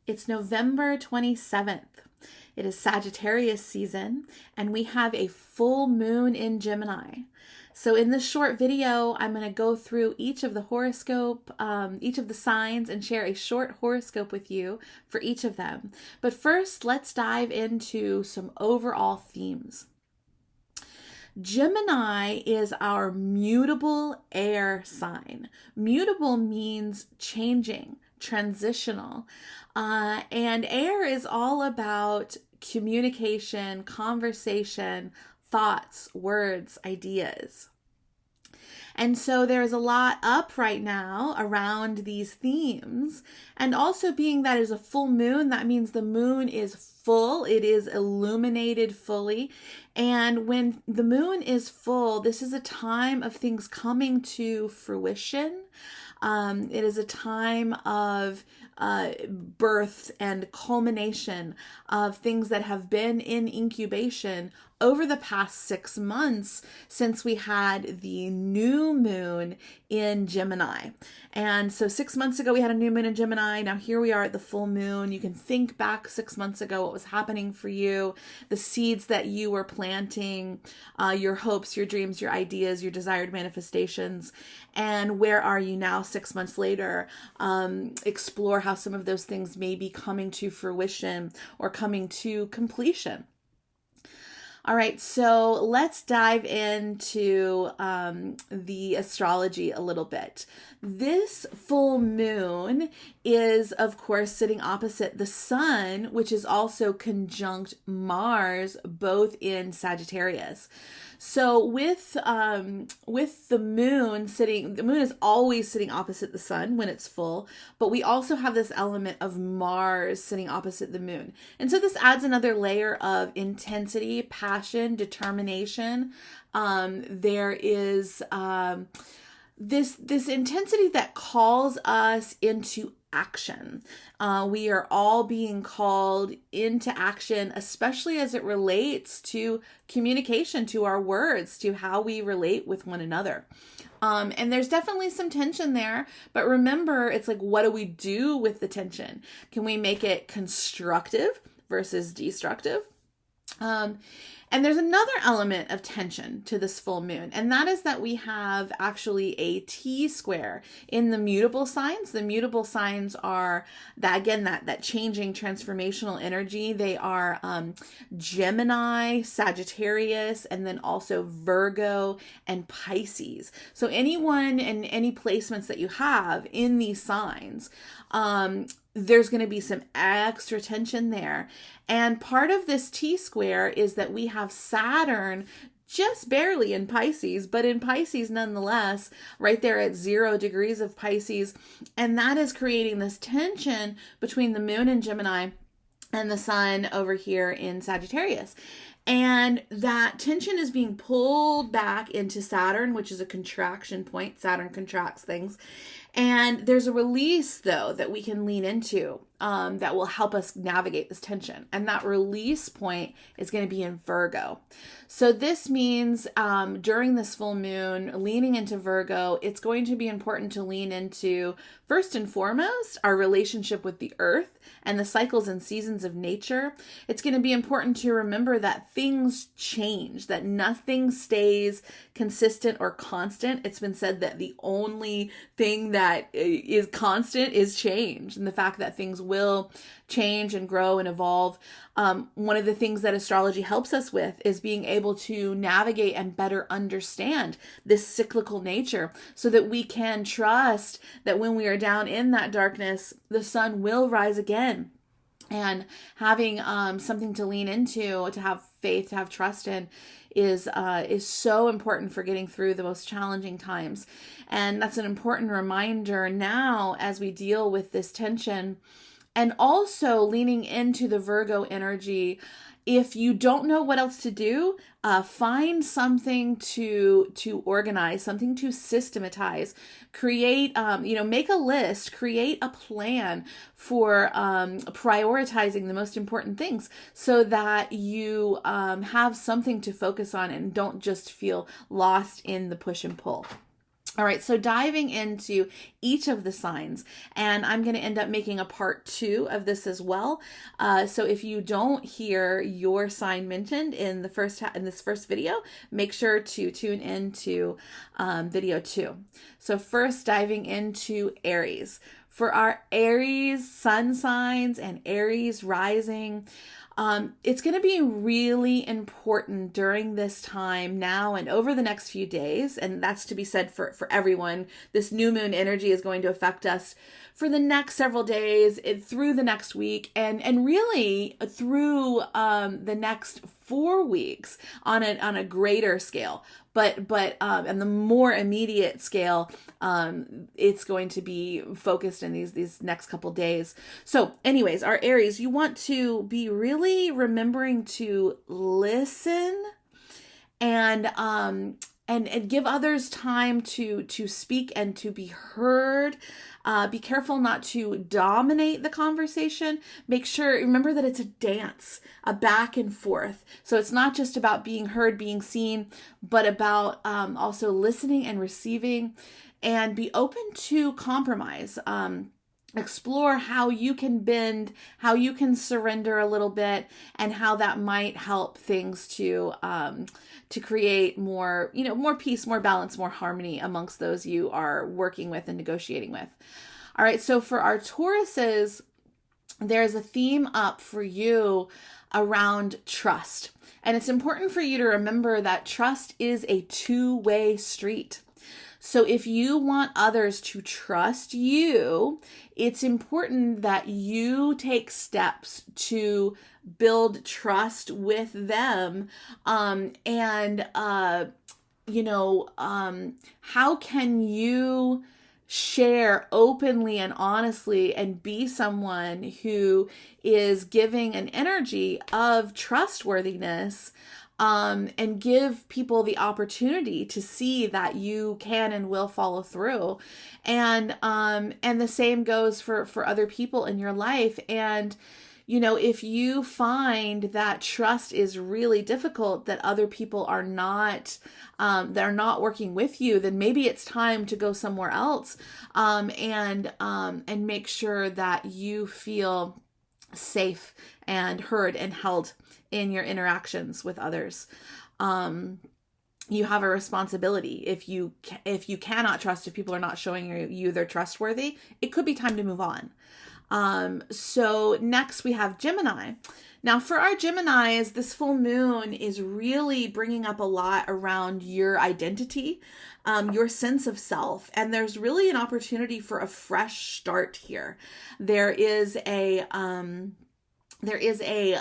It's November 27th. It is Sagittarius season, and we have a full moon in Gemini. So in this short video, I'm going to go through each of the horoscope, each of the signs, and share a short horoscope with you for each of them. But first, let's dive into some overall themes. Gemini is our mutable air sign. Mutable means changing, transitional. And air is all about communication, conversation, thoughts, words, ideas. And so there's a lot up right now around these themes. And also being that is a full moon, that means the moon is full. It is illuminated fully. And when the moon is full, this is a time of things coming to fruition. It is a time of birth and culmination of things that have been in incubation over the past 6 months since we had the new moon in Gemini. And so 6 months ago, we had a new moon in Gemini. Now here we are at the full moon. You can think back 6 months ago, what was happening for you, the seeds that you were planting, your hopes, your dreams, your ideas, your desired manifestations, and where are you now 6 months later? Explore how some of those things may be coming to fruition or coming to completion. All right, so let's dive into the astrology a little bit. This full moon is, of course, sitting opposite the sun, which is also conjunct Mars, both in Sagittarius. So with the moon sitting, the moon is always sitting opposite the sun when it's full, but we also have this element of Mars sitting opposite the moon. And so this adds another layer of intensity, passion, determination. There is this intensity that calls us into action. We are all being called into action, especially as it relates to communication, to our words, to how we relate with one another. And there's definitely some tension there, but remember, it's like, what do we do with the tension? Can we make it constructive versus destructive? And there's another element of tension to this full moon, and that is that we have actually a T-square in the mutable signs. The mutable signs are that changing transformational energy. They are Gemini, Sagittarius, and then also Virgo and Pisces. So anyone and any placements that you have in these signs, there's going to be some extra tension there. And part of this T-square is that we have Saturn just barely in Pisces, but in Pisces nonetheless, right there at 0 degrees of Pisces. And that is creating this tension between the moon in Gemini and the sun over here in Sagittarius. And that tension is being pulled back into Saturn, which is a contraction point. Saturn contracts things. And there's a release, though, that we can lean into that will help us navigate this tension. And that release point is going to be in Virgo. So this means during this full moon, leaning into Virgo, it's going to be important to lean into, first and foremost, our relationship with the earth and the cycles and seasons of nature. It's going to be important to remember that things change, that nothing stays consistent or constant. It's been said that the only thing that is constant is change, and the fact that things will change and grow and evolve. One of the things that astrology helps us with is being able to navigate and better understand this cyclical nature so that we can trust that when we are down in that darkness, the sun will rise again. And having something to lean into, to have faith, to have trust in, is so important for getting through the most challenging times. And that's an important reminder now as we deal with this tension. And also leaning into the Virgo energy. If you don't know what else to do, find something to organize, something to systematize, create, make a list, create a plan for prioritizing the most important things so that you have something to focus on and don't just feel lost in the push and pull. All right, so diving into each of the signs, and I'm going to end up making a part 2 of this as well. So if you don't hear your sign mentioned in this first video, make sure to tune into video 2. So first, diving into Aries. For our Aries sun signs and Aries rising, it's going to be really important during this time now and over the next few days. And that's to be said for everyone. This new moon energy is going to affect us for the next several days, through the next week, and really through the next 4 weeks on a greater scale. But on the more immediate scale, it's going to be focused in these next couple days. So anyways, our Aries, you want to be really remembering to listen and give others time to speak and to be heard. Be careful not to dominate the conversation. Remember that it's a dance, a back and forth. So it's not just about being heard, being seen, but about also listening and receiving, and be open to compromise. Explore how you can bend, how you can surrender a little bit, and how that might help things to create more peace, more balance, more harmony amongst those you are working with and negotiating with. All right, so for our Tauruses, there's a theme up for you around trust. And it's important for you to remember that trust is a two-way street. So if you want others to trust you, it's important that you take steps to build trust with them. How can you share openly and honestly and be someone who is giving an energy of trustworthiness, and give people the opportunity to see that you can and will follow through. And the same goes for other people in your life. And if you find that trust is really difficult, that other people are not they're not working with you, then maybe it's time to go somewhere else, and make sure that you feel safe and heard and held in your interactions with others. You have a responsibility. If you cannot trust, if people are not showing you they're trustworthy, it could be time to move on. So next we have Gemini. Now for our Geminis, this full moon is really bringing up a lot around your identity, your sense of self, and there's really an opportunity for a fresh start here. There is a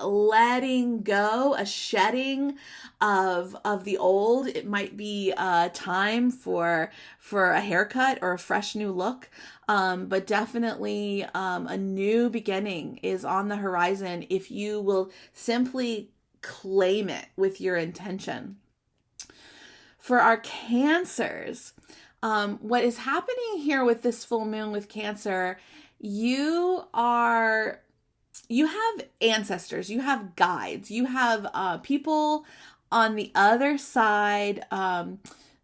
letting go, a shedding of the old. It might be time for a haircut or a fresh new look, but definitely a new beginning is on the horizon if you will simply claim it with your intention. For our Cancers, what is happening here with this full moon with Cancer, you have ancestors, you have guides, you have people on the other side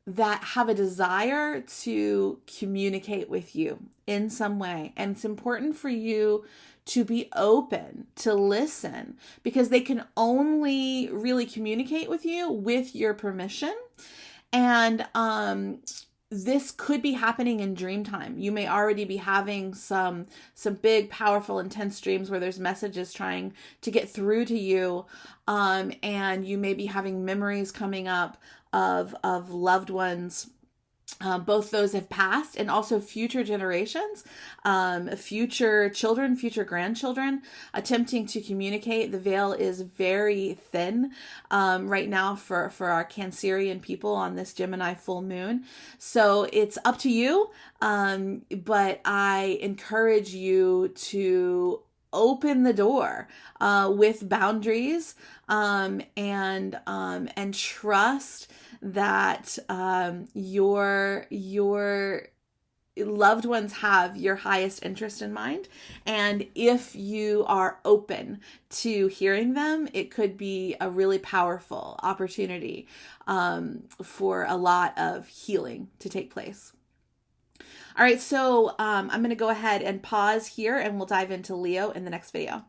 that have a desire to communicate with you in some way. And it's important for you to be open, to listen, because they can only really communicate with you with your permission. And this could be happening in dream time. You may already be having some big, powerful, intense dreams where there's messages trying to get through to you. And you may be having memories coming up of loved ones. Both those have passed, and also future generations, future children, future grandchildren attempting to communicate. The veil is very thin right now for our Cancerian people on this Gemini full moon. So it's up to you, but I encourage you to open the door with boundaries, and trust that your loved ones have your highest interest in mind. And if you are open to hearing them, it could be a really powerful opportunity for a lot of healing to take place. All right, so I'm going to go ahead and pause here and we'll dive into Leo in the next video.